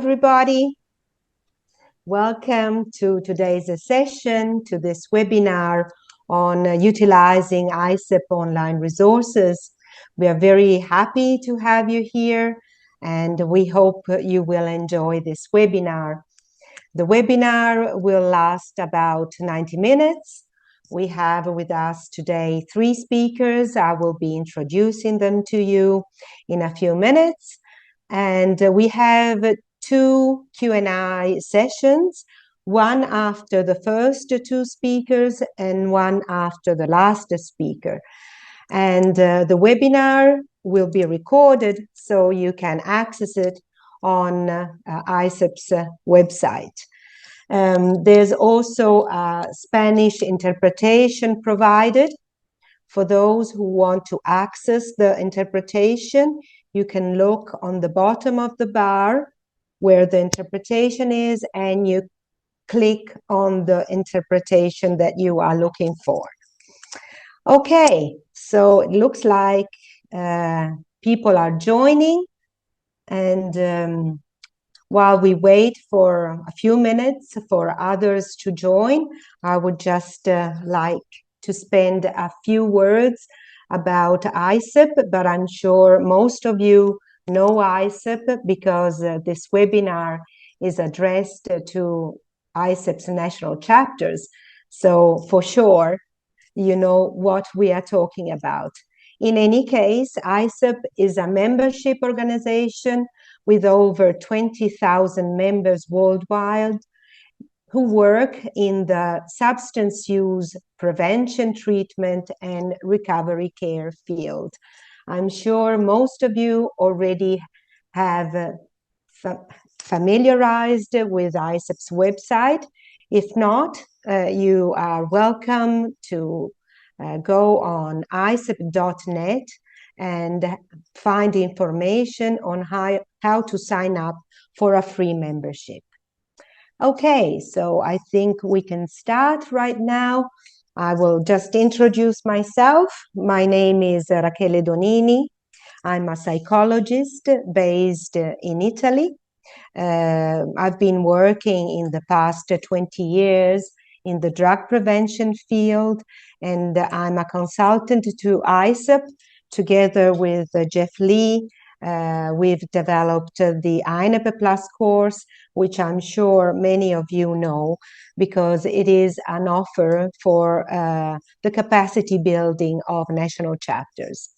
Everybody. Welcome to today's session, to this webinar on utilizing ISSUP online resources. We are very happy to have you here, and we hope you will enjoy this webinar. The webinar will last about 90 minutes. We have with us today 3 speakers. I will be introducing them to you in a few minutes. And we have 2 Q&A sessions, one after the first 2 speakers and one after the last speaker. And the webinar will be recorded so you can access it on ISSUP's website. There's also a Spanish interpretation provided. For those who want to access the interpretation, you can look on the bottom of the bar where the interpretation is, and you click on the interpretation that you are looking for. Okay, so it looks like people are joining, and while we wait for a few minutes for others to join, I would just like to spend a few words about ISSUP, but I'm sure most of you know ISSUP because this webinar is addressed to ISSUP's national chapters. So for sure, you know what we are talking about. In any case, ISSUP is a membership organization with over 20,000 members worldwide who work in the substance use prevention, treatment, and recovery care field. I'm sure most of you already have familiarized with ISSUP's website. If not, you are welcome to go on issup.net and find information on how to sign up for a free membership. Okay, so I think we can start right now. I will just introduce myself. My name is Rachele Donini. I'm a psychologist based in Italy. I've been working in the past 20 years in the drug prevention field, and I'm a consultant to ISSUP. Together with Jeff Lee, we've developed the INEP Plus course, which I'm sure many of you know, because it is an offer for the capacity building of national chapters.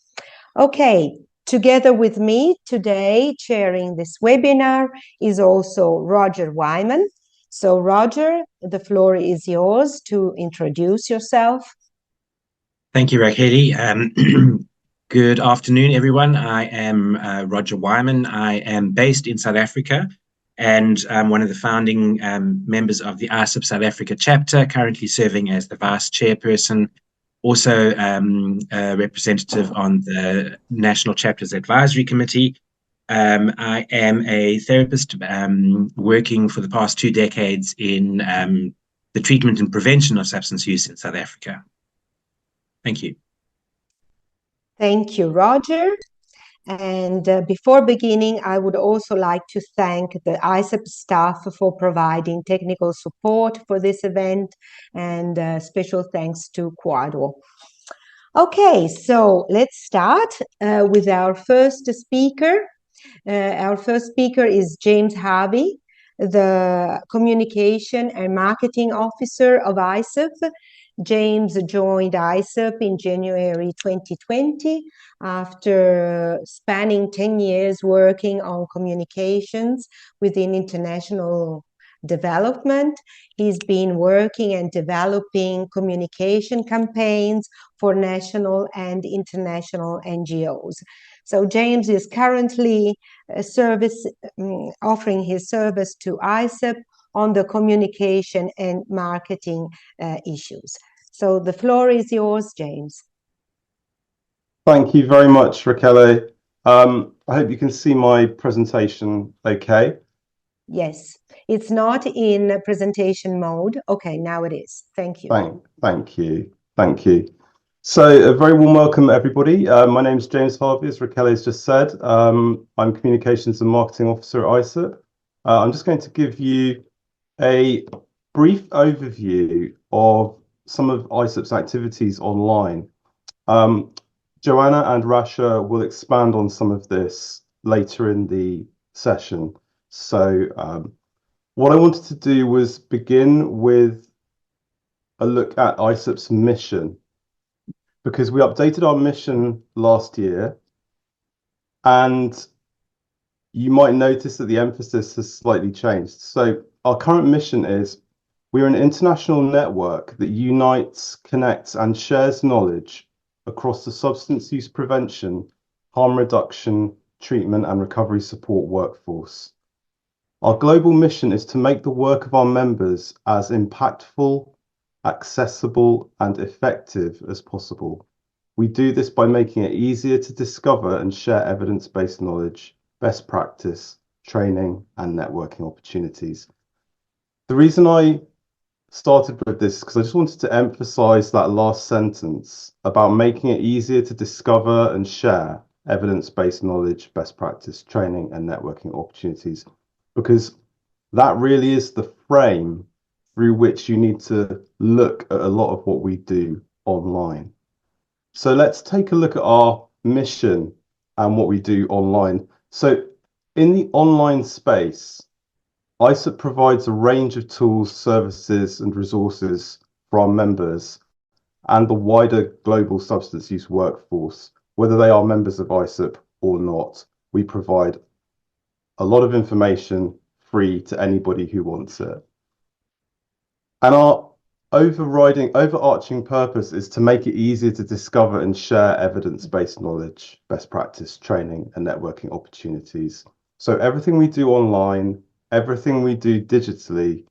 Okay, together with me today, chairing this webinar, is also Roger Weimann. So Roger, the floor is yours to introduce yourself. Thank you, Rachele. Good afternoon, everyone. I am Roger Weimann. I am based in South Africa, and I'm one of the founding members of the ISSUP South Africa chapter, currently serving as the vice chairperson, also a representative on the National Chapters Advisory Committee. I am a therapist working for the past 2 decades in the treatment and prevention of substance use in South Africa. Thank you. Thank you, Roger. And before beginning, I would also like to thank the ISSUP staff for providing technical support for this event, and special thanks to Quadro. Okay, so let's start with our first speaker. Our first speaker is James Harvey, the Communication and Marketing Officer of ISSUP. James joined ISSUP in January 2020 after spanning 10 years working on communications within international development. He's been working and developing communication campaigns for national and international NGOs. So James is currently offering his service to ISSUP on the communication and marketing issues. So the floor is yours, James. Thank you very much, Rachele. I hope you can see my presentation okay. Yes, it's not in presentation mode. Okay, now it is. Thank you. Thank you. So a very warm welcome, everybody. My name is James Harvey, as Rachele has just said. I'm Communications and Marketing Officer at ISSUP. I'm just going to give you a brief overview of some of ISSUP's activities online. Joanna and Rasha will expand on some of this later in the session. So what I wanted to do was begin with a look at ISSUP's mission, because we updated our mission last year, and you might notice that the emphasis has slightly changed. So our current mission is we're an international network that unites, connects, and shares knowledge across the substance use prevention, harm reduction, treatment, and recovery support workforce. Our global mission is to make the work of our members as impactful, accessible, and effective as possible. We do this by making it easier to discover and share evidence-based knowledge, best practice, training, and networking opportunities. The reason I started with this because I just wanted to emphasize that last sentence about making it easier to discover and share evidence-based knowledge, best practice, training, and networking opportunities, because that really is the frame through which you need to look at a lot of what we do online. So let's take a look at our mission and what we do online. So in the online space, ISSUP provides a range of tools, services, and resources for our members and the wider global substance use workforce, whether they are members of ISSUP or not. We provide a lot of information free to anybody who wants it. And our overarching purpose is to make it easier to discover and share evidence-based knowledge, best practice, training, and networking opportunities. So everything we do online, everything we do digitally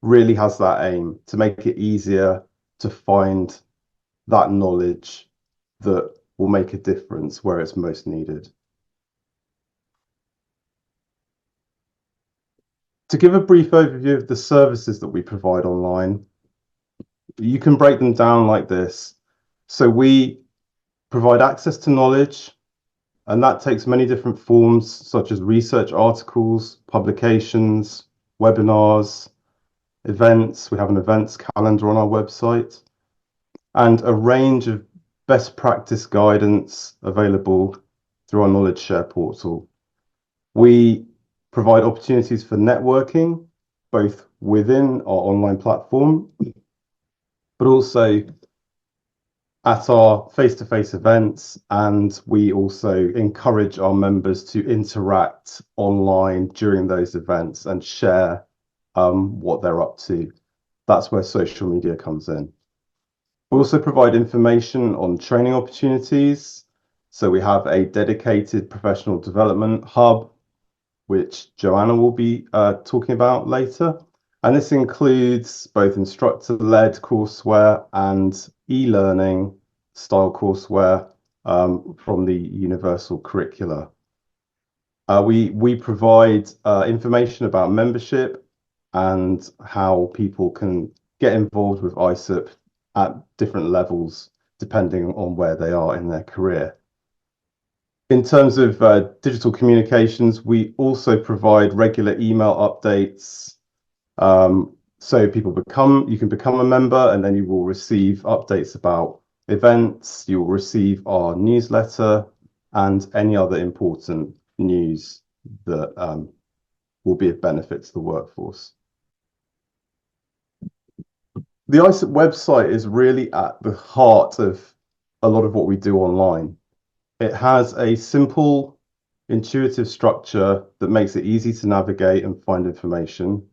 really has that aim to make it easier to find that knowledge that will make a difference where it's most needed. To give a brief overview of the services that we provide online, you can break them down like this. So we provide access to knowledge, and that takes many different forms, such as research articles, publications, webinars, events. We have an events calendar on our website, and a range of best practice guidance available through our knowledge share portal. We provide opportunities for networking, both within our online platform, but also at our face-to-face events, and we also encourage our members to interact online during those events and share what they're up to. That's where social media comes in. We also provide information on training opportunities. So we have a dedicated professional development hub, which Joanna will be talking about later. And this includes both instructor-led courseware and e-learning style courseware from the universal curricula. We provide information about membership and how people can get involved with ISSUP at different levels, depending on where they are in their career. In terms of digital communications, we also provide regular email updates. So you can become a member, and then you will receive updates about events, you will receive our newsletter, and any other important news that will be of benefit to the workforce. The ISSUP website is really at the heart of a lot of what we do online. It has a simple, intuitive structure that makes it easy to navigate and find information.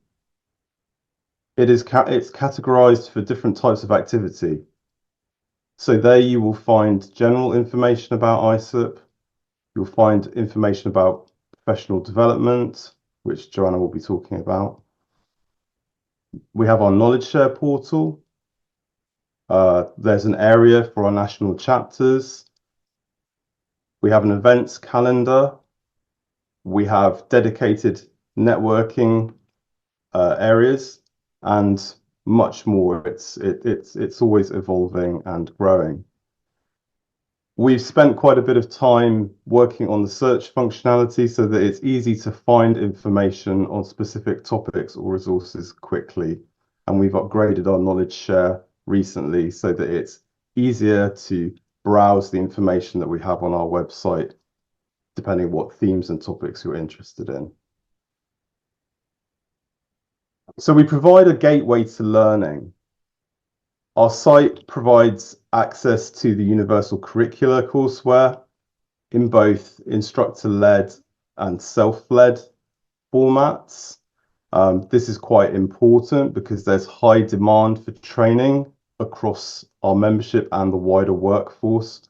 It's categorized for different types of activity. So there you will find general information about ISSUP. You'll find information about professional development, which Joanna will be talking about. We have our knowledge share portal. There's an area for our national chapters. We have an events calendar. We have dedicated networking areas and much more. It's always evolving and growing. We've spent quite a bit of time working on the search functionality so that it's easy to find information on specific topics or resources quickly. And we've upgraded our knowledge share recently so that it's easier to browse the information that we have on our website, depending on what themes and topics you're interested in. So we provide a gateway to learning. Our site provides access to the universal curricular courseware in both instructor-led and self-led formats. This is quite important because there's high demand for training across our membership and the wider workforce.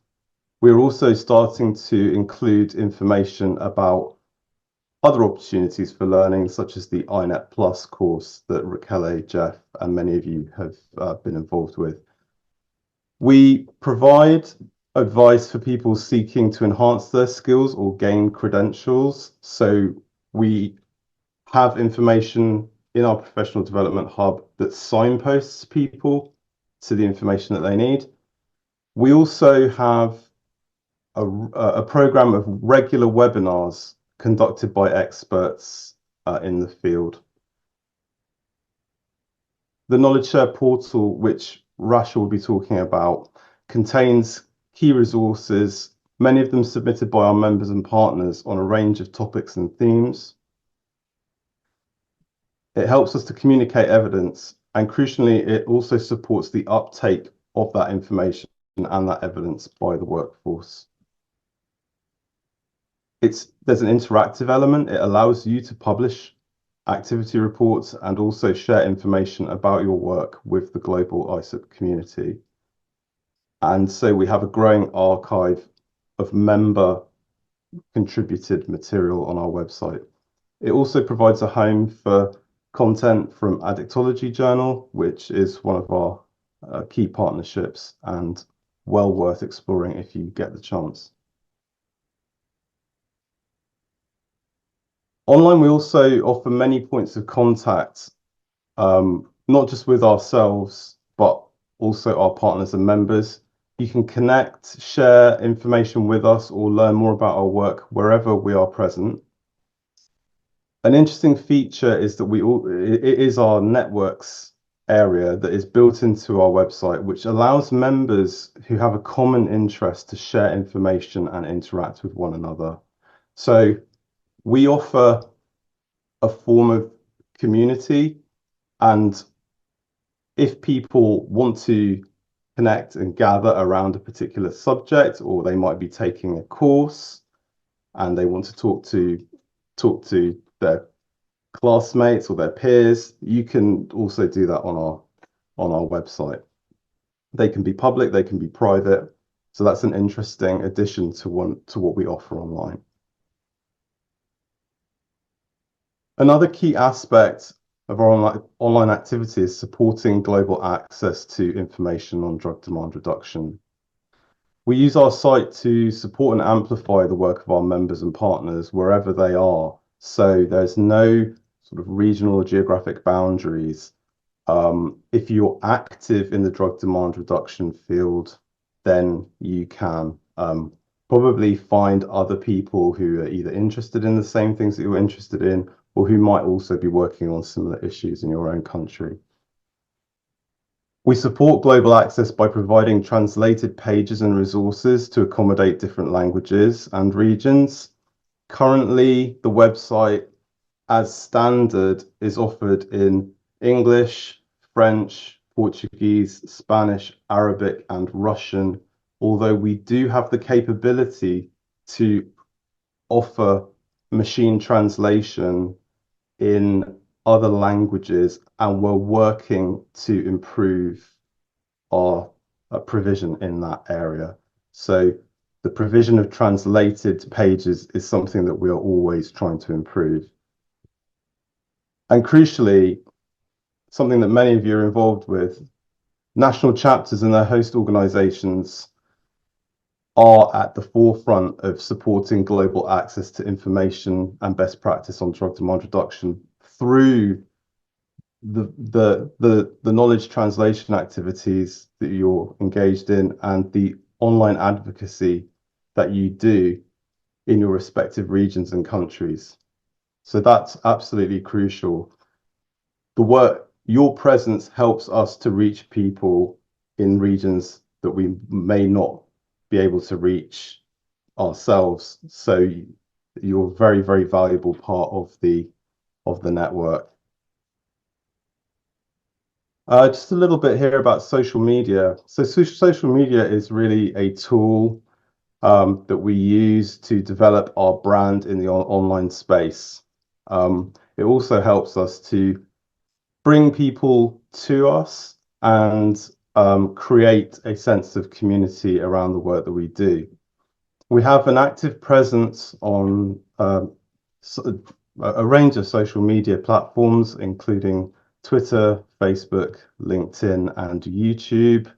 We're also starting to include information about other opportunities for learning, such as the INET Plus course that Rachele, Jeff, and many of you have been involved with. We provide advice for people seeking to enhance their skills or gain credentials. So we have information in our professional development hub that signposts people to the information that they need. We also have a program of regular webinars conducted by experts in the field. The Knowledge Share portal, which Rasha will be talking about, contains key resources, many of them submitted by our members and partners on a range of topics and themes. It helps us to communicate evidence, and crucially, it also supports the uptake of that information and that evidence by the workforce. There's an interactive element. It allows you to publish activity reports and also share information about your work with the global ISSUP community. And so we have a growing archive of member contributed material on our website. It also provides a home for content from Addictology Journal, which is one of our key partnerships and well worth exploring if you get the chance. Online, we also offer many points of contact, not just with ourselves, but also our partners and members. You can connect, share information with us, or learn more about our work wherever we are present. An interesting feature is that it is our networks area that is built into our website, which allows members who have a common interest to share information and interact with one another. So we offer a form of community, and if people want to connect and gather around a particular subject, or they might be taking a course and they want to talk to their classmates or their peers, you can also do that on our website. They can be public, they can be private. So that's an interesting addition to what we offer online. Another key aspect of our online activity is supporting global access to information on drug demand reduction. We use our site to support and amplify the work of our members and partners wherever they are. So there's no sort of regional or geographic boundaries. If you're active in the drug demand reduction field, then you can probably find other people who are either interested in the same things that you're interested in, or who might also be working on similar issues in your own country. We support global access by providing translated pages and resources to accommodate different languages and regions. Currently, the website as standard is offered in English, French, Portuguese, Spanish, Arabic, and Russian, although we do have the capability to offer machine translation in other languages, and we're working to improve our provision in that area. So the provision of translated pages is something that we are always trying to improve. And crucially, something that many of you are involved with, national chapters and their host organizations are at the forefront of supporting global access to information and best practice on drug demand reduction through the knowledge translation activities that you're engaged in and the online advocacy that you do in your respective regions and countries. So that's absolutely crucial. Your presence helps us to reach people in regions that we may not be able to reach ourselves. So you're a very, very valuable part of the network. Just a little bit here about social media. So social media is really a tool that we use to develop our brand in the online space. It also helps us to bring people to us and create a sense of community around the work that we do. We have an active presence on a range of social media platforms, including Twitter, Facebook, LinkedIn, and YouTube.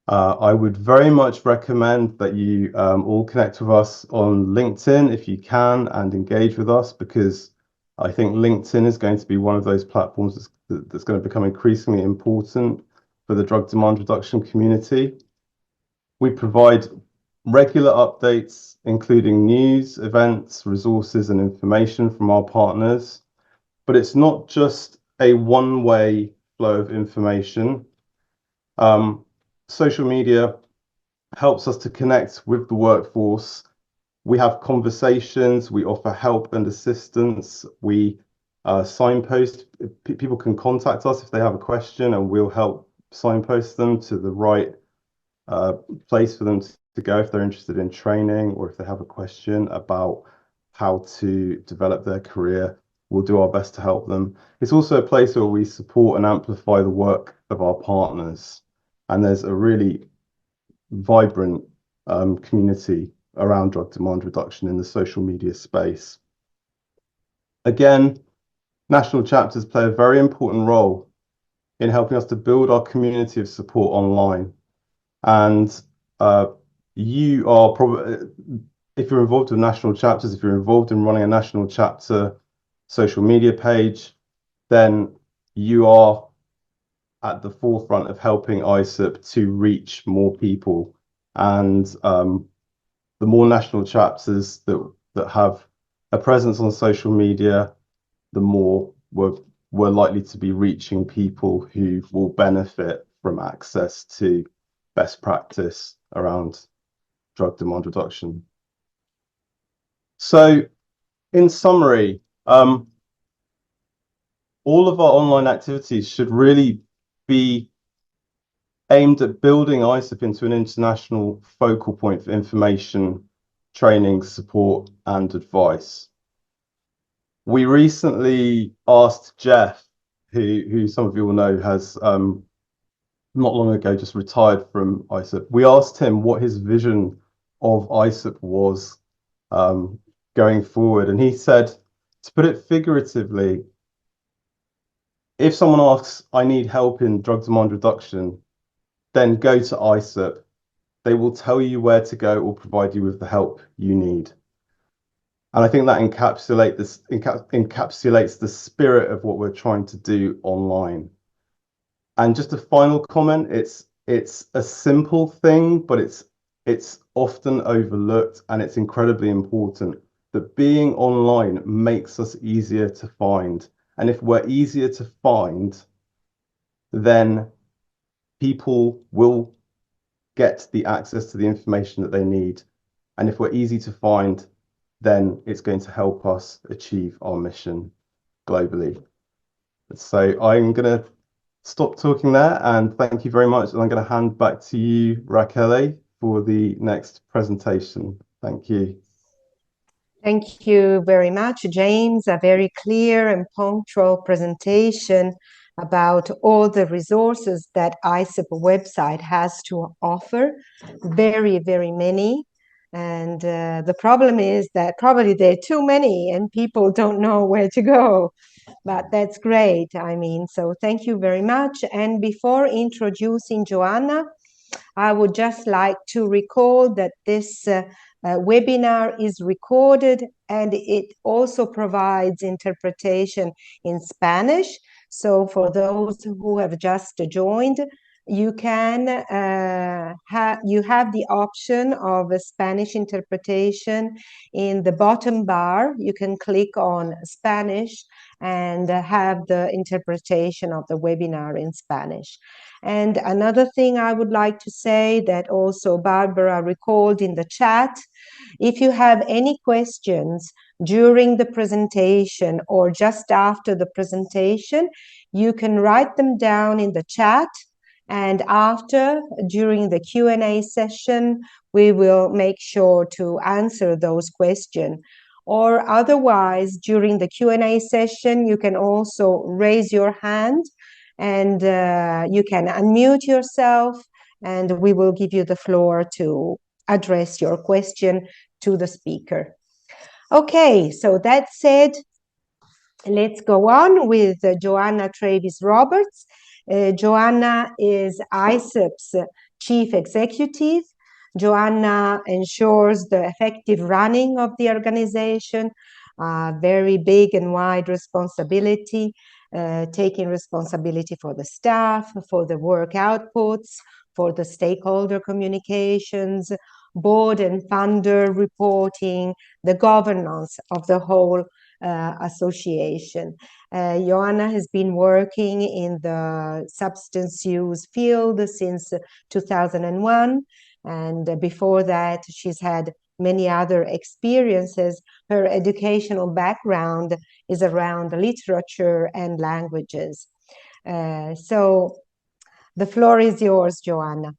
I would very much recommend that you all connect with us on LinkedIn if you can and engage with us, because I think LinkedIn is going to be one of those platforms that's going to become increasingly important for the drug demand reduction community. We provide regular updates, including news, events, resources, and information from our partners. But it's not just a one-way flow of information. Social media helps us to connect with the workforce. We have conversations, we offer help and assistance, we signpost. People can contact us if they have a question, and we'll help signpost them to the right place for them to go if they're interested in training, or if they have a question about how to develop their career. We'll do our best to help them. It's also a place where we support and amplify the work of our partners. And there's a really vibrant community around drug demand reduction in the social media space. Again, national chapters play a very important role in helping us to build our community of support online. And you are probably, if you're involved with national chapters, if you're involved in running a national chapter social media page, then you are at the forefront of helping ISSUP to reach more people. And the more national chapters that have a presence on social media, the more we're likely to be reaching people who will benefit from access to best practice around drug demand reduction. So in summary, all of our online activities should really be aimed at building ISSUP into an international focal point for information, training, support, and advice. We recently asked Jeff, who some of you will know has not long ago just retired from ISSUP. We asked him what his vision of ISSUP was going forward, and he said, to put it figuratively, if someone asks, I need help in drug demand reduction, then go to ISSUP. They will tell you where to go or provide you with the help you need. And I think that encapsulates the spirit of what we're trying to do online. And just a final comment, it's a simple thing, but it's often overlooked, and it's incredibly important that being online makes us easier to find. And if we're easier to find, then people will get the access to the information that they need. And if we're easy to find, then it's going to help us achieve our mission globally. So I'm going to stop talking there, and thank you very much. And I'm going to hand back to you, Rachele, for the next presentation. Thank you. Thank you very much, James. A very clear and punctual presentation about all the resources that ISSUP website has to offer. Very, very many. And the problem is that probably there are too many and people don't know where to go. But that's great. I mean, so thank you very much. And before introducing Joanna, I would just like to recall that this webinar is recorded, and it also provides interpretation in Spanish. So for those who have just joined, you can you have the option of a Spanish interpretation in the bottom bar. You can click on Spanish and have the interpretation of the webinar in Spanish. And another thing I would like to say that also Barbara recalled in the chat, if you have any questions during the presentation or just after the presentation, you can write them down in the chat, and after, during the Q&A session, we will make sure to answer those questions. Or otherwise, during the Q&A session, you can also raise your hand and you can unmute yourself, and we will give you the floor to address your question to the speaker. Okay, so that said, let's go on with Joanna Travis-Roberts. Joanna is ISSUP's Chief Executive. Joanna ensures the effective running of the organization, very big and wide responsibility, taking responsibility for the staff, for the work outputs, for the stakeholder communications, board and funder reporting, the governance of the whole association. Joanna has been working in the substance use field since 2001, and before that she's had many other experiences. Her educational background is around literature and languages. So the floor is yours, Joanna.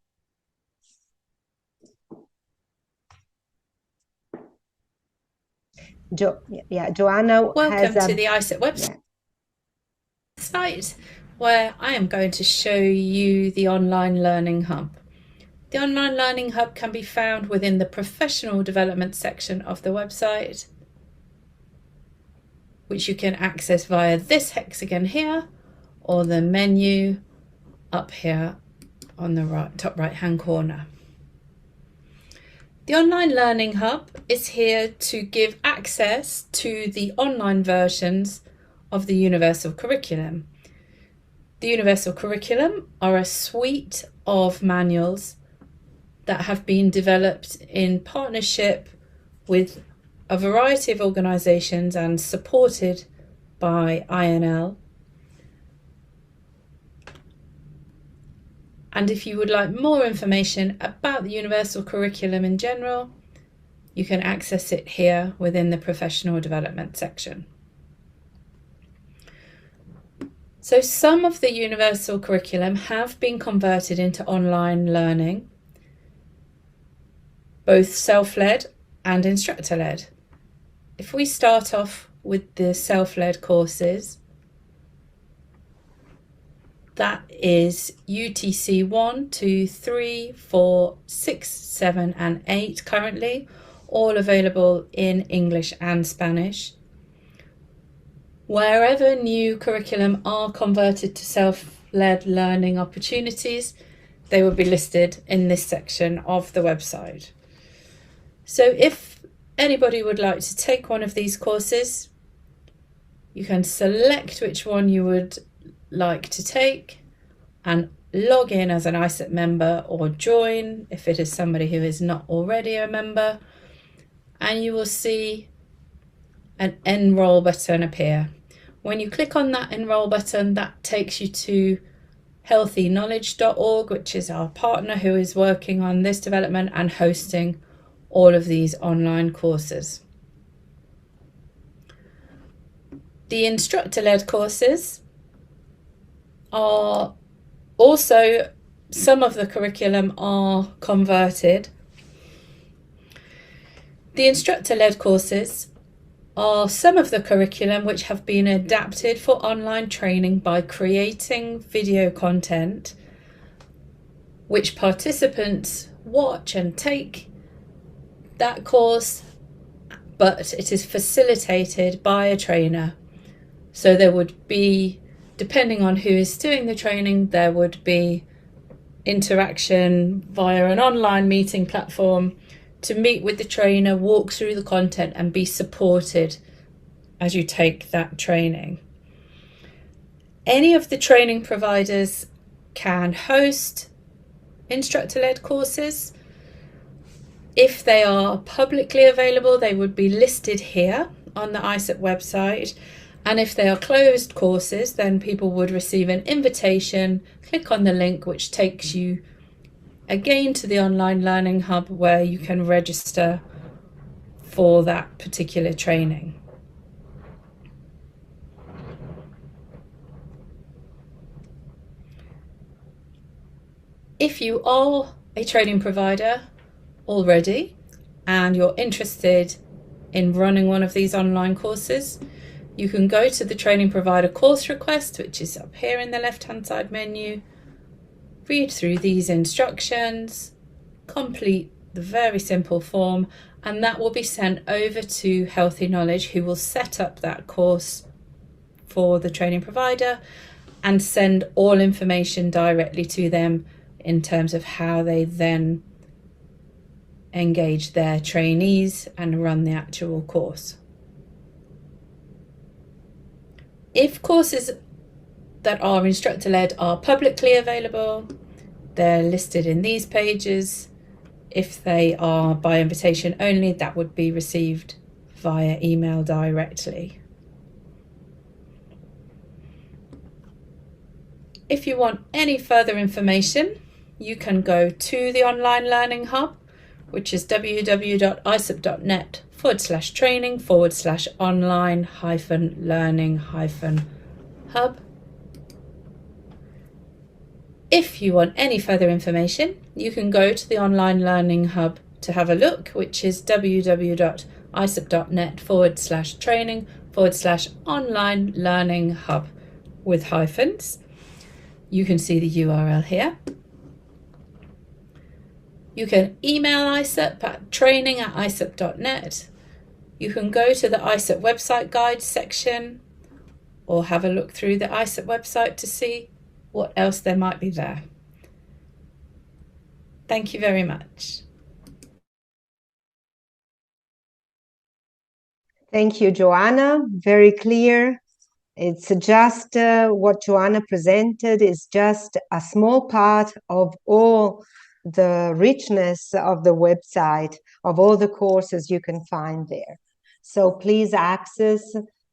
Joanna. Welcome to the ISSUP website, where I am going to show you the Online Learning Hub. The Online Learning Hub can be found within the Professional Development section of the website, which you can access via this hexagon here, or the menu up here on the top right hand corner. The Online Learning Hub is here to give access to the online versions of the Universal Curriculum. The Universal Curriculum are a suite of manuals that have been developed in partnership with a variety of organisations and supported by INL. And if you would like more information about the Universal Curriculum in general, you can access it here within the Professional Development section. So some of the Universal Curriculum have been converted into online learning, both self-led and instructor-led. If we start off with the self-led courses, that is UTC 1, 2, 3, 4, 6, 7 and 8 currently, all available in English and Spanish. Wherever new curriculum are converted to self-led learning opportunities, they will be listed in this section of the website. So if anybody would like to take one of these courses, you can select which one you would like to take and log in as an ISSUP member, or join if it is somebody who is not already a member, and you will see an enroll button appear. When you click on that enroll button, that takes you to healthyknowledge.org, which is our partner who is working on this development and hosting all of these online courses. The instructor-led courses are also, some of the curriculum are converted. The instructor-led courses are some of the curriculum which have been adapted for online training by creating video content which participants watch and take that course, but it is facilitated by a trainer. So there would be, depending on who is doing the training, there would be interaction via an online meeting platform to meet with the trainer, walk through the content and be supported as you take that training. Any of the training providers can host instructor-led courses. If they are publicly available, they would be listed here on the ISSUP website. And if they are closed courses, then people would receive an invitation, click on the link, which takes you again to the online learning hub where you can register for that particular training. If you are a training provider already and you're interested in running one of these online courses, you can go to the training provider course request, which is up here in the left-hand side menu, read through these instructions, complete the very simple form, and that will be sent over to Healthy Knowledge, who will set up that course for the training provider and send all information directly to them in terms of how they then engage their trainees and run the actual course. If courses that are instructor-led are publicly available, they're listed in these pages. If they are by invitation only, that would be received via email directly. If you want any further information, you can go to the Online Learning Hub, which is www.issup.net/training/online-learning-hub. If you want any further information, you can go to the Online Learning Hub to have a look, which is www.issup.net/training/online-learning-hub with hyphens. You can see the URL here. You can email ISSUP at training@issup.net. You can go to the ISSUP website guides section or have a look through the ISSUP website to see what else there might be there. Thank you very much. Thank you, Joanna. Very clear. It's just what Joanna presented is just a small part of all the richness of the website, of all the courses you can find there. So please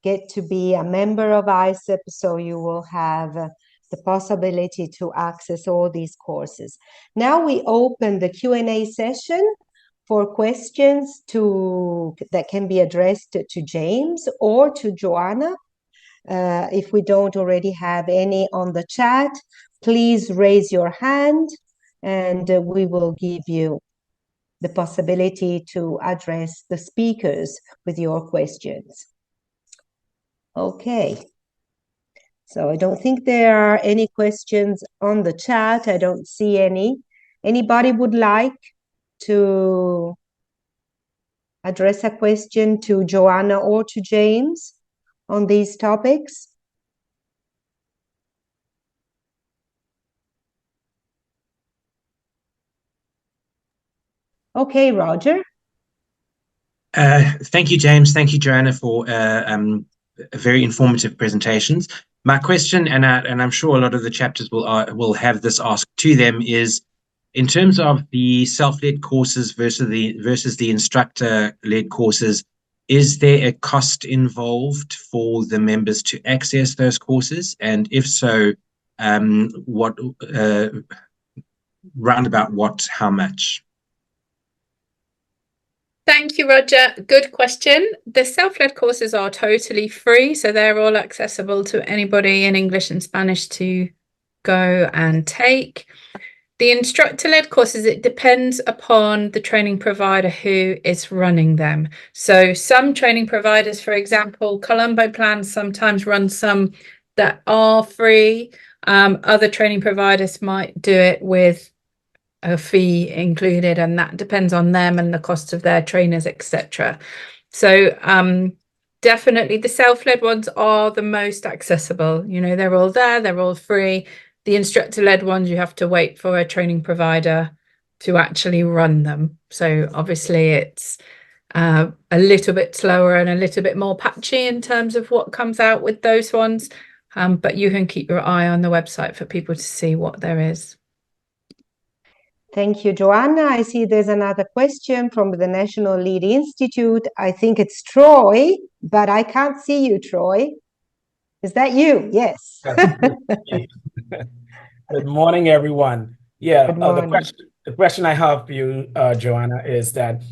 get to be a member of ISSUP so you will have the possibility to access all these courses. Now we open the Q&A session for questions that can be addressed to James or to Joanna. If we don't already have any on the chat, please raise your hand and we will give you the possibility to address the speakers with your questions. Okay. So I don't think there are any questions on the chat. I don't see any. Anybody would like to address a question to Joanna or to James on these topics? Okay, Roger. Thank you, James. Thank you, Joanna, for very informative presentations. My question, and I'm sure a lot of the chapters will have this asked to them, is in terms of the self-led courses versus the instructor-led courses, is there a cost involved for the members to access those courses? And if so, what roundabout what, how much? Thank you, Roger. Good question. The self-led courses are totally free, so they're all accessible to anybody in English and Spanish to go and take. The instructor-led courses, it depends upon the training provider who is running them. So some training providers, for example, Colombo Plans sometimes run some that are free. Other training providers might do it with a fee included, and that depends on them and the cost of their trainers, etc. So definitely the self-led ones are the most accessible. You know, they're all there, they're all free. The instructor-led ones, you have to wait for a training provider to actually run them. So obviously it's a little bit slower and a little bit more patchy in terms of what comes out with those ones. but you can keep your eye on the website for people to see what there is. Thank you, Joanna. I see there's another question from the National Lead Institute. I think it's Troy, but I can't see you, Troy. Is that you? Yes. Good morning, everyone. Yeah, Good morning. the question I have for you, Joanna, is that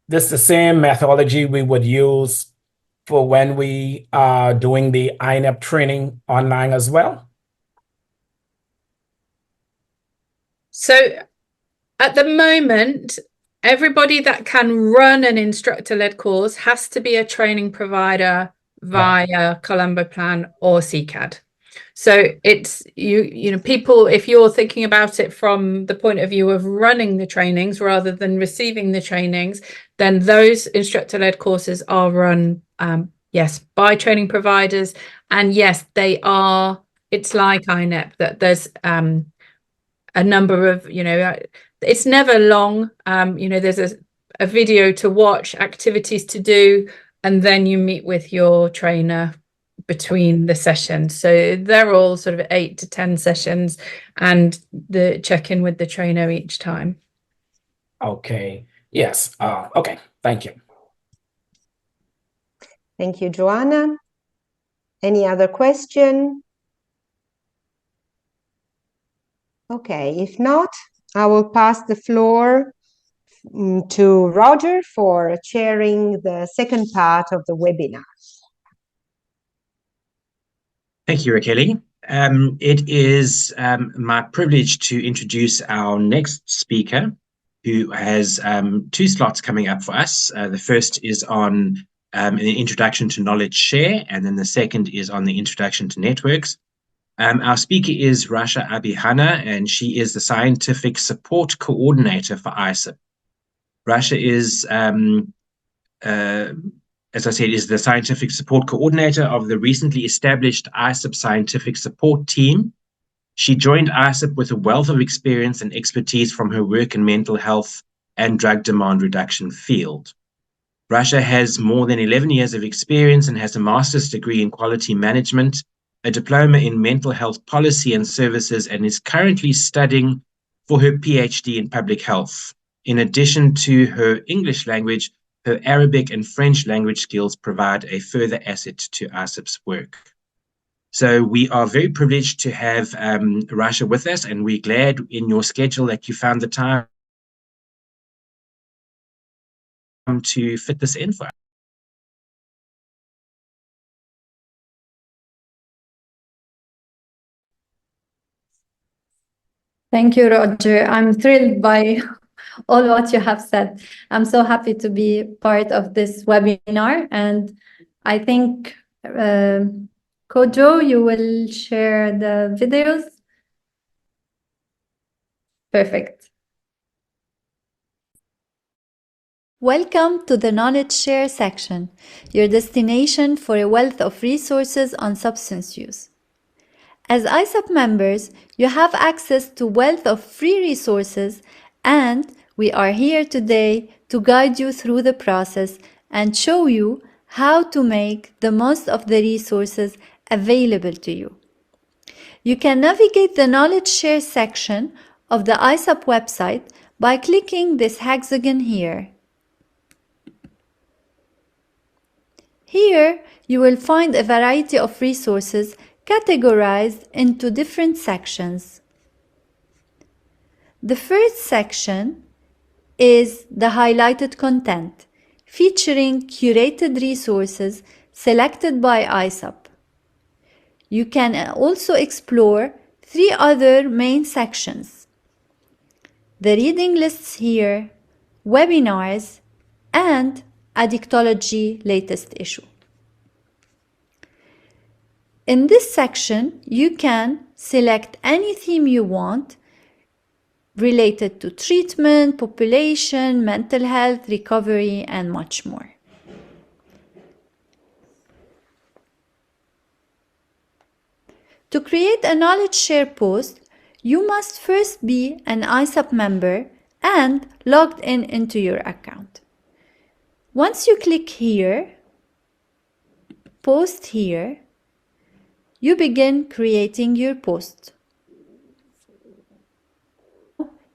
this is the same methodology we would use for when we are doing the INEP training online as well? So at the moment, everybody that can run an instructor-led course has to be a training provider via Colombo Plan or CCAD. So it's you know, people, if you're thinking about it from the point of view of running the trainings rather than receiving the trainings, then those instructor-led courses are run yes, by training providers, and yes, they are. It's like INEP, that there's a number of, you know, it's never long. You know, there's a video to watch, activities to do, and then you meet with your trainer between the sessions. So they're all sort of 8 to 10 sessions, and the check-in with the trainer each time. Okay. Yes. Okay. Thank you. Thank you, Joanna. Any other question? Okay, if not, I will pass the floor to Roger for chairing the second part of the webinar. Thank you, Rachele. It is my privilege to introduce our next speaker, who has 2 slots coming up for us. The first is on an introduction to knowledge share, and then the second is on the introduction to networks. Our speaker is Rasha Hana, and she is the Scientific Support Coordinator for ISSUP. Rasha is, as I said, is the Scientific Support Coordinator of the recently established ISSUP Scientific Support Team. She joined ISSUP with a wealth of experience and expertise from her work in mental health and drug demand reduction field. Rasha has more than 11 years of experience and has a master's degree in quality management, a diploma in mental health policy and services, and is currently studying for her PhD in public health. In addition to her English language, her Arabic and French language skills provide a further asset to ISSUP's work. So we are very privileged to have Rasha with us, and we're glad in your schedule that you found the time to fit this in for us. Thank you, Roger. I'm thrilled by all what you have said. I'm so happy to be part of this webinar, and I think Kojo, you will share the videos. Perfect. Welcome to the Knowledge Share section, your destination for a wealth of resources on substance use. As ISSUP members, you have access to wealth of free resources, and we are here today to guide you through the process and show you how to make the most of the resources available to you. You can navigate the Knowledge Share section of the ISSUP website by clicking this hexagon here. Here, you will find a variety of resources categorized into different sections. The first section is the highlighted content, featuring curated resources selected by ISSUP. You can also explore 3 other main sections: the reading lists here, webinars, and Addictology latest issue. In this section, you can select any theme you want related to treatment, population, mental health, recovery, and much more. To create a knowledge share post, you must first be an ISSUP member and logged in into your account. Once you click here, post here, you begin creating your post.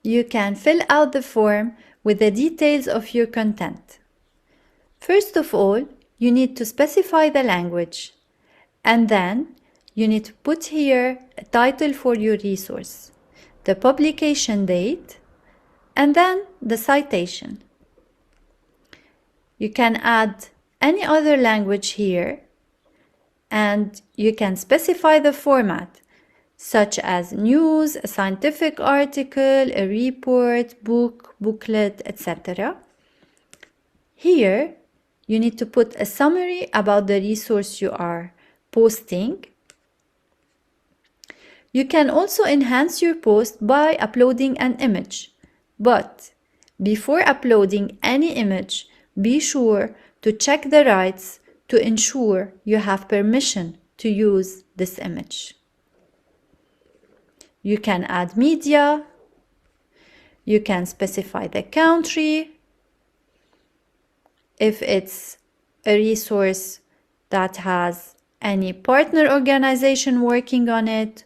You can fill out the form with the details of your content. First of all, you need to specify the language, and then you need to put here a title for your resource, the publication date, and then the citation. You can add any other language here, and you can specify the format, such as news, a scientific article, a report, book, booklet, etc. Here, you need to put a summary about the resource you are posting. You can also enhance your post by uploading an image, but before uploading any image, be sure to check the rights to ensure you have permission to use this image. You can add media. You can specify the country. If it's a resource that has any partner organization working on it.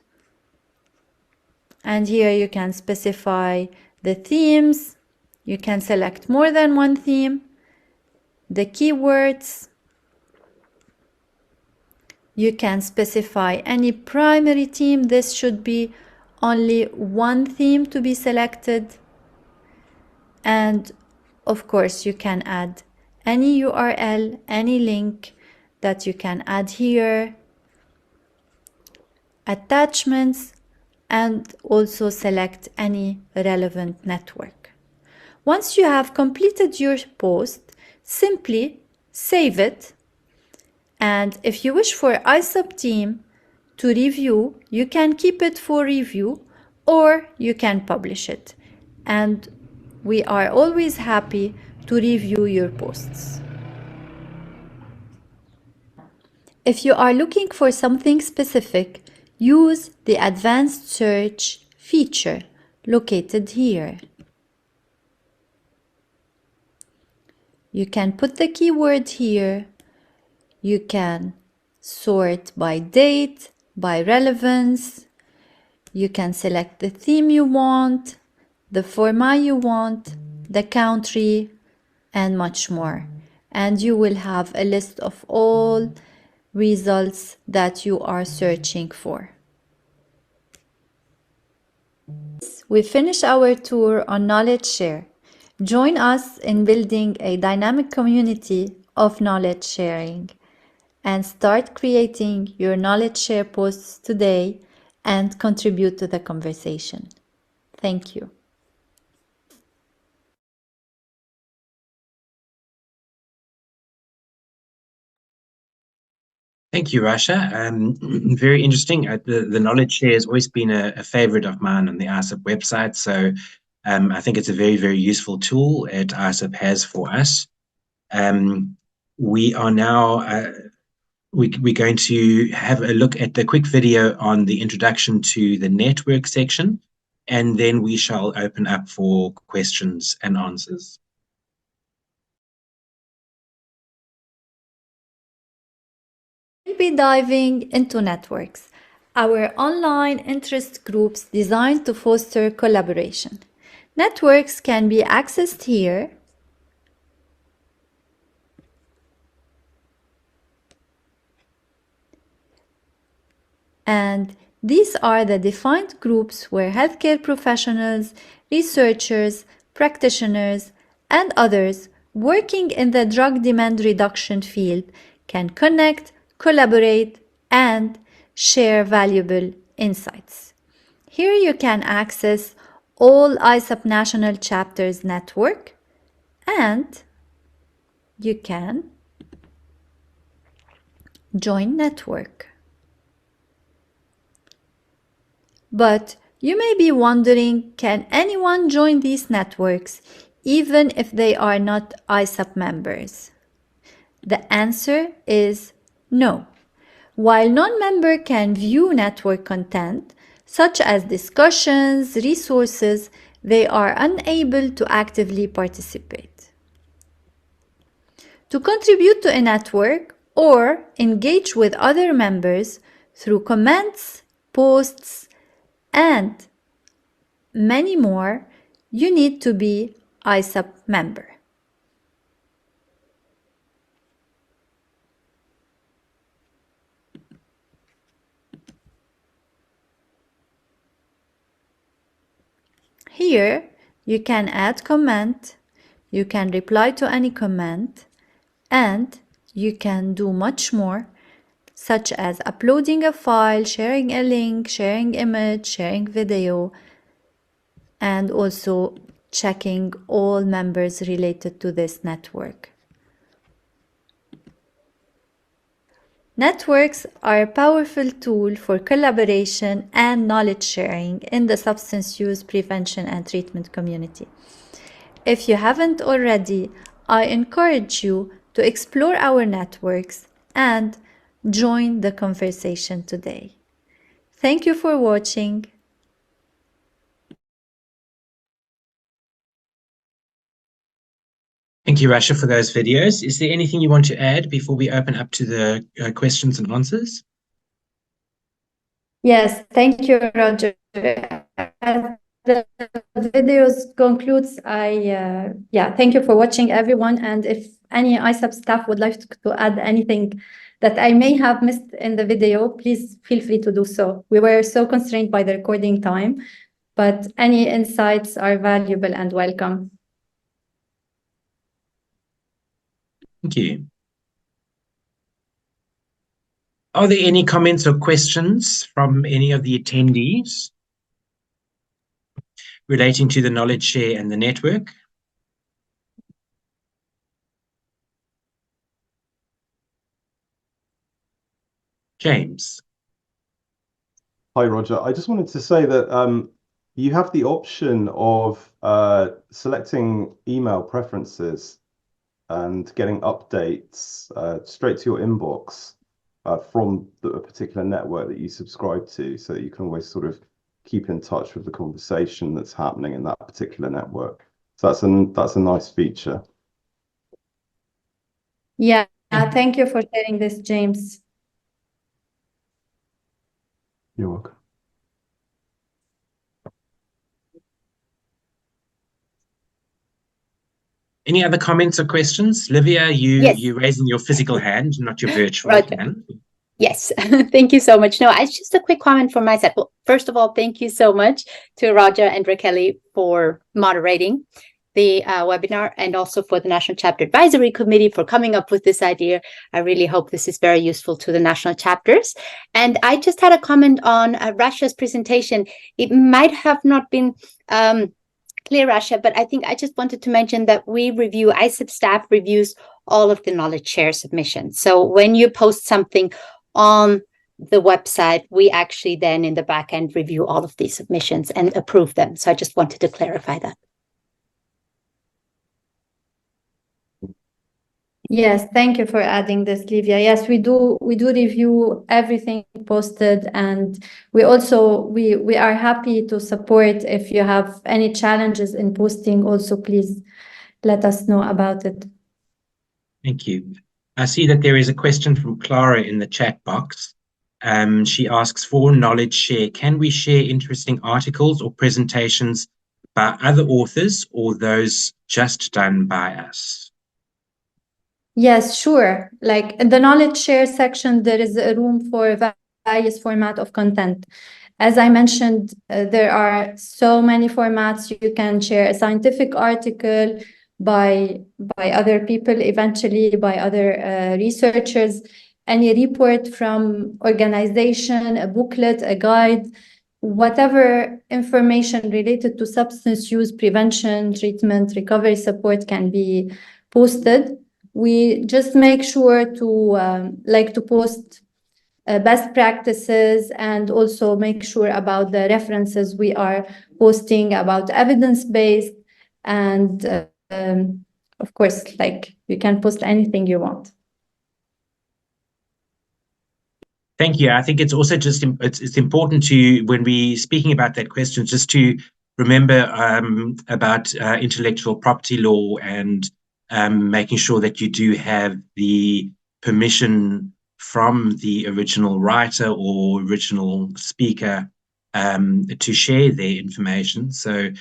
And here you can specify the themes. You can select more than one theme. The keywords. You can specify any primary theme. This should be only one theme to be selected. And of course, you can add any URL, any link that you can add here, attachments, and also select any relevant network. Once you have completed your post, simply save it. And if you wish for ISSUP team to review, you can keep it for review or you can publish it. And we are always happy to review your posts. If you are looking for something specific, use the advanced search feature located here. You can put the keyword here. You can sort by date, by relevance. You can select the theme you want, the format you want, the country, and much more. And you will have a list of all results that you are searching for. We finish our tour on Knowledge Share. Join us in building a dynamic community of knowledge sharing and start creating your knowledge share posts today and contribute to the conversation. Thank you. Thank you, Rasha. Very interesting. The knowledge share has always been a favorite of mine on the ISSUP website. So I think it's a very, very useful tool that ISSUP has for us. We are now we're going to have a look at the quick video on the introduction to the network section, and then we shall open up for questions and answers. We'll be diving into networks, our online interest groups designed to foster collaboration. Networks can be accessed here. And these are the defined groups where healthcare professionals, researchers, practitioners, and others working in the drug demand reduction field can connect, collaborate, and share valuable insights. Here you can access all ISSUP National Chapters network, and you can join network. But you may be wondering, can anyone join these networks even if they are not ISSUP members? The answer is no. While non-member can view network content, such as discussions, resources, they are unable to actively participate. To contribute to a network or engage with other members, through comments, posts, and many more, you need to be ISSUP member. Here, you can add comment, you can reply to any comment, and you can do much more, such as uploading a file, sharing a link, sharing image, sharing video, and also checking all members related to this network. Networks are a powerful tool for collaboration and knowledge sharing in the substance use prevention and treatment community. If you haven't already, I encourage you to explore our networks and join the conversation today. Thank you for watching. Thank you, Rasha, for those videos. Is there anything you want to add before we open up to the questions and answers? Yes, thank you, Roger. As the videos concludes, thank you for watching, everyone. And if any ISSUP staff would like to add anything that I may have missed in the video, please feel free to do so. We were so constrained by the recording time, but any insights are valuable and welcome. Thank you. Are there any comments or questions from any of the attendees relating to the knowledge share and the network? James. Hi, Roger. I just wanted to say that you have the option of selecting email preferences and getting updates straight to your inbox from a particular network that you subscribe to, so that you can always sort of keep in touch with the conversation that's happening in that particular network. So that's a nice feature. Yeah, thank you for sharing this, James. You're welcome. Any other comments or questions? Livia, Yes. you raising your physical hand, not your virtual Roger. hand. Yes, thank you so much. No, it's just a quick comment from my side. Well, first of all, thank you so much to Roger and Rachele for moderating the webinar, and also for the National Chapter Advisory Committee for coming up with this idea. I really hope this is very useful to the national chapters. And I just had a comment on Rasha's presentation. It might have not been clear, Rasha, but I think I just wanted to mention that ISSUP staff reviews all of the knowledge share submissions. So when you post something on the website, we actually then in the back end review all of these submissions and approve them. So I just wanted to clarify that. Yes, thank you for adding this, Livia. Yes, we do review everything posted, and we are happy to support. If you have any challenges in posting, also please let us know about it. Thank you. I see that there is a question from Clara in the chat box. She asks, for knowledge share, can we share interesting articles or presentations by other authors, or those just done by us? Yes, sure. Like in the knowledge share section, there is a room for various format of content. As I mentioned, there are so many formats. You can share a scientific article by other people, eventually by other researchers, any report from organization, a booklet, a guide, whatever information related to substance use prevention, treatment, recovery support can be posted. We just make sure to post best practices, and also make sure about the references we are posting, about evidence-based, and of course, like, you can post anything you want. Thank you. I think it's also just it's important to, when we speaking about that question, just to remember about intellectual property law, and making sure that you do have the permission from the original writer or original speaker to share their information. So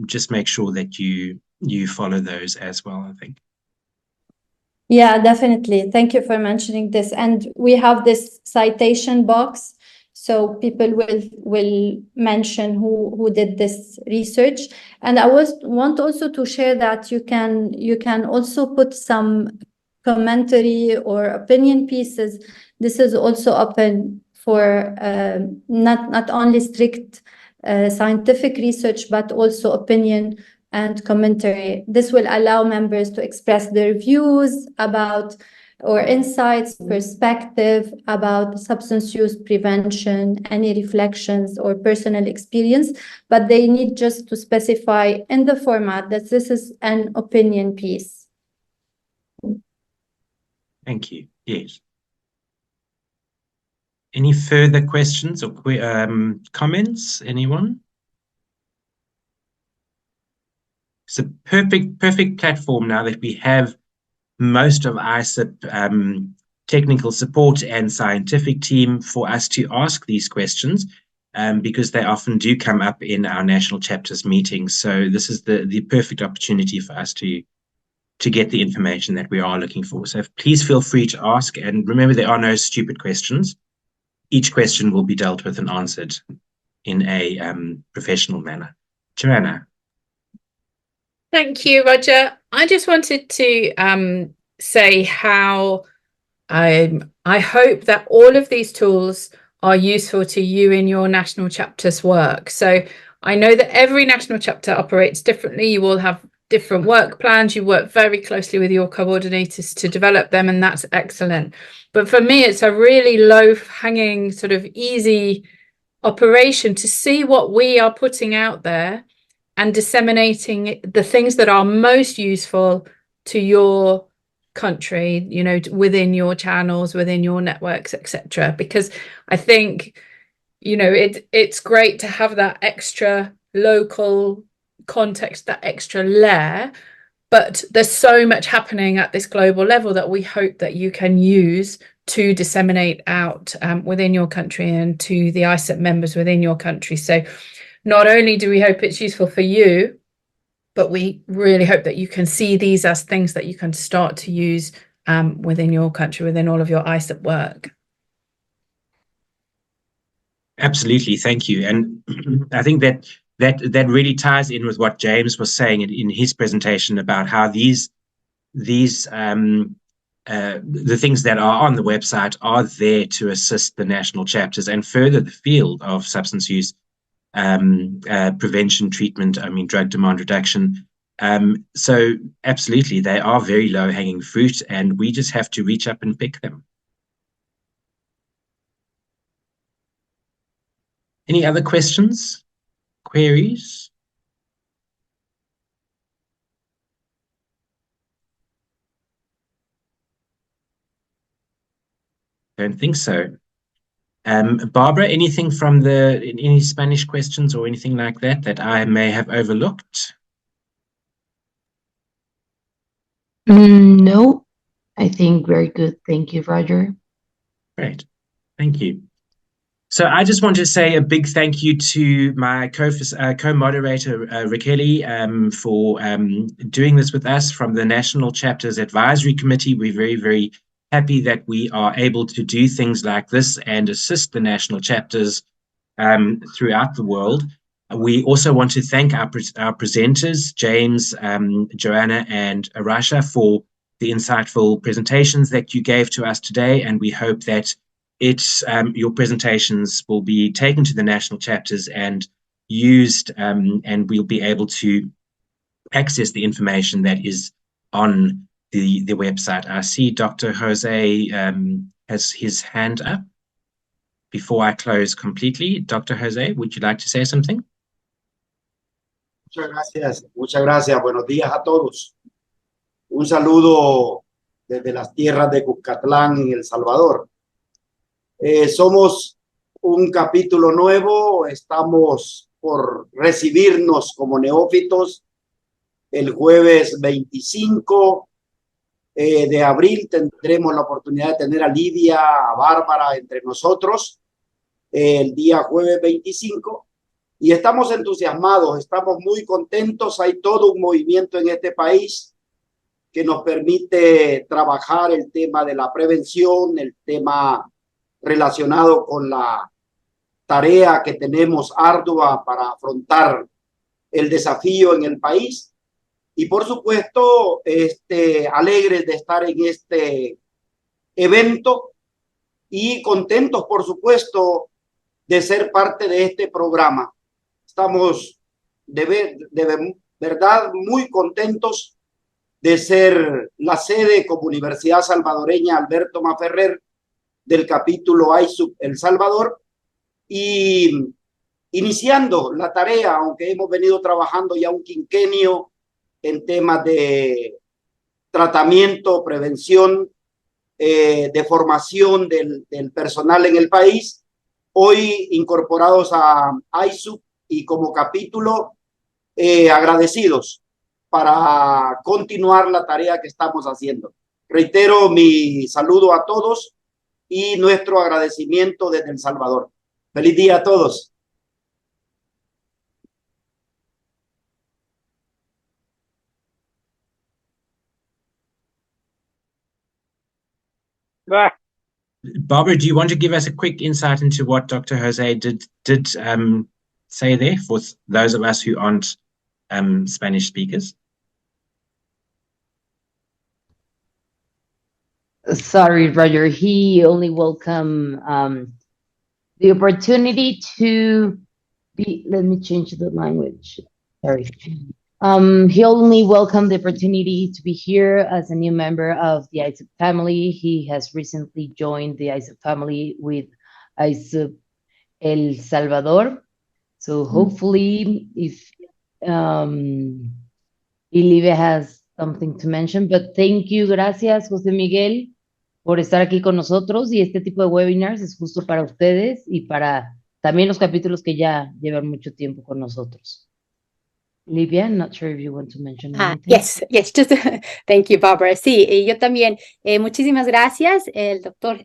just make sure that you follow those as well, I think. Yeah, definitely. Thank you for mentioning this. And we have this citation box, so people will mention who did this research. And I want also to share that you can also put some commentary or opinion pieces. This is also open for not only strict scientific research, but also opinion and commentary. This will allow members to express their views about or insights, perspective about substance use prevention, any reflections or personal experience, but they need just to specify in the format that this is an opinion piece. Thank you. Yes. Any further questions or comments? Anyone? It's a perfect platform now that we have most of ISSUP technical support and scientific team for us to ask these questions because they often do come up in our national chapters meetings. So this is the perfect opportunity for us to get the information that we are looking for. So please feel free to ask. And remember, there are no stupid questions. Each question will be dealt with and answered in a professional manner. Joanna. Thank you, Roger. I just wanted to say how I hope that all of these tools are useful to you in your national chapter's work. So I know that every national chapter operates differently. You all have different work plans. You work very closely with your coordinators to develop them, and that's excellent. But for me, it's a really low-hanging, sort of easy operation to see what we are putting out there and disseminating the things that are most useful to your country, you know, within your channels, within your networks, etc. Because I think, you know, it's great to have that extra local context, that extra layer, but there's so much happening at this global level that we hope that you can use to disseminate out within your country and to the ISSUP members within your country. So not only do we hope it's useful for you, but we really hope that you can see these as things that you can start to use within your country, within all of your ISSUP work. Absolutely, thank you. And I think that really ties in with what James was saying in his presentation about how the things that are on the website are there to assist the national chapters and further the field of substance use prevention, treatment, drug demand reduction. So absolutely, they are very low-hanging fruit, and we just have to reach up and pick them. Any other questions, queries? Don't think so. Barbara, anything from any Spanish questions or anything like that I may have overlooked? No, I think very good. Thank you, Roger. Great. Thank you. So I just want to say a big thank you to my co-moderator, Rachele, for doing this with us from the National Chapters Advisory Committee. We're very, very happy that we are able to do things like this and assist the national chapters throughout the world. We also want to thank our presenters, James, Joanna, and Rasha, for the insightful presentations that you gave to us today, and we hope that your presentations will be taken to the national chapters and used, and we'll be able to access the information that is on the website. I see Dr. Jose has his hand up. Before I close completely, Dr. Jose, would you like to say something? Muchas gracias. Muchas gracias. Buenos días a todos. Un saludo desde las tierras de Cuscatlán en El Salvador. Somos un capítulo nuevo. Estamos por recibirnos como neófitos el jueves 25 de abril tendremos la oportunidad de tener a Lidia, a Bárbara entre nosotros el día jueves 25 y estamos entusiasmados, estamos muy contentos. Hay todo un movimiento en este país que nos permite trabajar el tema de la prevención, el tema relacionado con la tarea que tenemos ardua para afrontar el desafío en el país. Y por supuesto, alegres de estar en este evento y contentos, por supuesto, de ser parte de este programa. Estamos de verdad muy contentos de ser la sede como Universidad Salvadoreña Alberto Maferrer del capítulo ISSUP El Salvador y iniciando la tarea, aunque hemos venido trabajando ya un quinquenio en temas de tratamiento, prevención, de formación del personal en el país, hoy incorporados a ISSUP y como capítulo agradecidos para continuar la tarea que estamos haciendo. Reitero mi saludo a todos y nuestro agradecimiento desde El Salvador. Feliz día a todos. Barbara, do you want to give us a quick insight into what Dr. Jose did say there for those of us who aren't Spanish speakers? Sorry, Roger. He only welcomed the opportunity to be. Let me change the language. Sorry. He only welcomed the opportunity to be here as a new member of the ISSUP family. He has recently joined the ISSUP family with ISSUP El Salvador. So hopefully, if Ilive has something to mention, but thank you, gracias, José Miguel, por estar aquí con nosotros, y este tipo de webinars es justo para ustedes y para también los capítulos que ya llevan mucho tiempo con nosotros. Livia, not sure if you want to mention anything. Yes, just thank you, Barbara. Sí, yo también. Muchísimas gracias,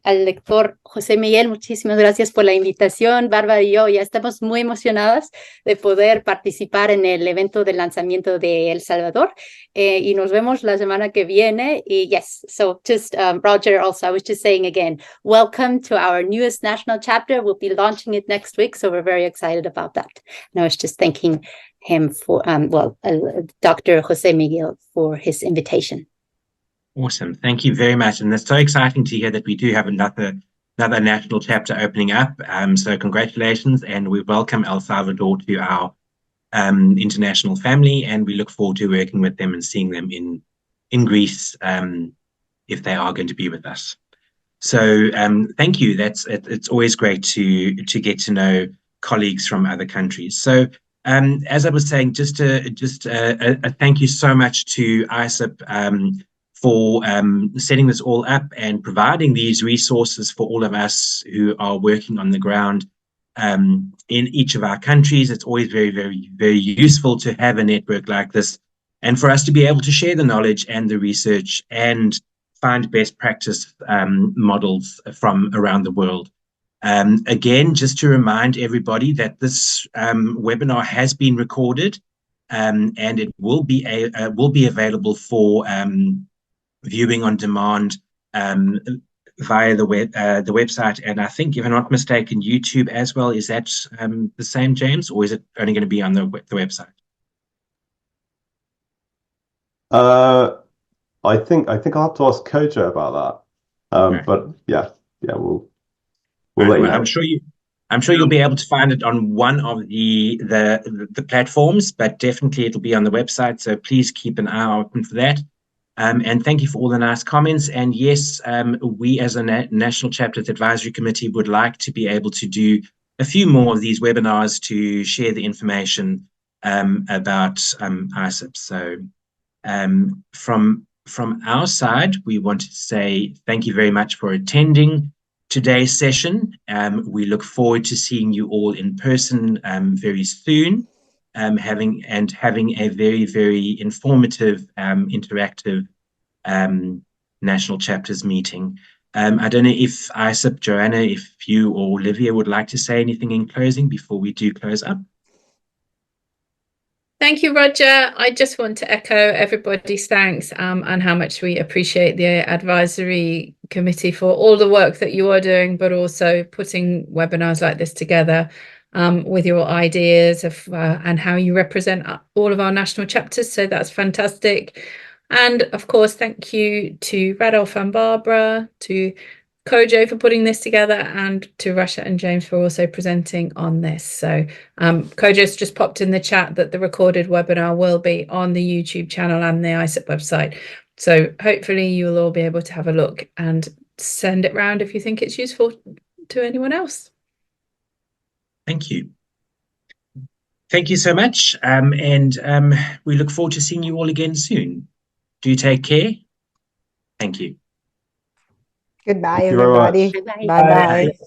al lector José Miguel, muchísimas gracias por la invitación. Bárbara y yo ya estamos muy emocionadas de poder participar en el evento de lanzamiento de El Salvador y nos vemos la semana que viene. Y yes, so just Roger, also, I was just saying again, welcome to our newest national chapter. We'll be launching it next week, so we're very excited about that. And I was just thanking him for, Dr. Jose Miguel for his invitation. Awesome. Thank you very much. And it's so exciting to hear that we do have another national chapter opening up. So congratulations, and we welcome El Salvador to our international family, and we look forward to working with them and seeing them in Greece if they are going to be with us. So thank you. It's always great to get to know colleagues from other countries. So as I was saying, just a thank you so much to ISSUP for setting this all up and providing these resources for all of us who are working on the ground in each of our countries. It's always very, very, very useful to have a network like this and for us to be able to share the knowledge and the research and find best practice models from around the world. Again, just to remind everybody that this webinar has been recorded and it will be available for viewing on demand via the website, and I think, if I'm not mistaken, YouTube as well. Is that the same, James, or is it only going to be on the website? I think I'll have to ask Kojo about that. Okay. But yeah, we'll let you know. I'm sure you'll be able to find it on one of the platforms, but definitely it'll be on the website. So please keep an eye open for that. And thank you for all the nice comments. And yes, we as a National Chapters Advisory Committee would like to be able to do a few more of these webinars to share the information about ISSUP. So from our side, we want to say thank you very much for attending today's session. We look forward to seeing you all in person very soon, having a very, very informative, interactive national chapters meeting. I don't know if ISSUP, Joanna, if you or Olivia would like to say anything in closing before we do close up. Thank you, Roger. I just want to echo everybody's thanks and how much we appreciate the advisory committee for all the work that you are doing, but also putting webinars like this together with your ideas of and how you represent all of our national chapters. So that's fantastic. And of course, thank you to Radolf and Barbara, to Kojo for putting this together, and to Rasha and James for also presenting on this. So Kojo's just popped in the chat that the recorded webinar will be on the YouTube channel and the ISSUP website. So hopefully you'll all be able to have a look and send it round if you think it's useful to anyone else. Thank you. Thank you so much. And we look forward to seeing you all again soon. Do take care. Thank you. Goodbye, Thank you very much. everybody. Bye-bye. Bye-bye.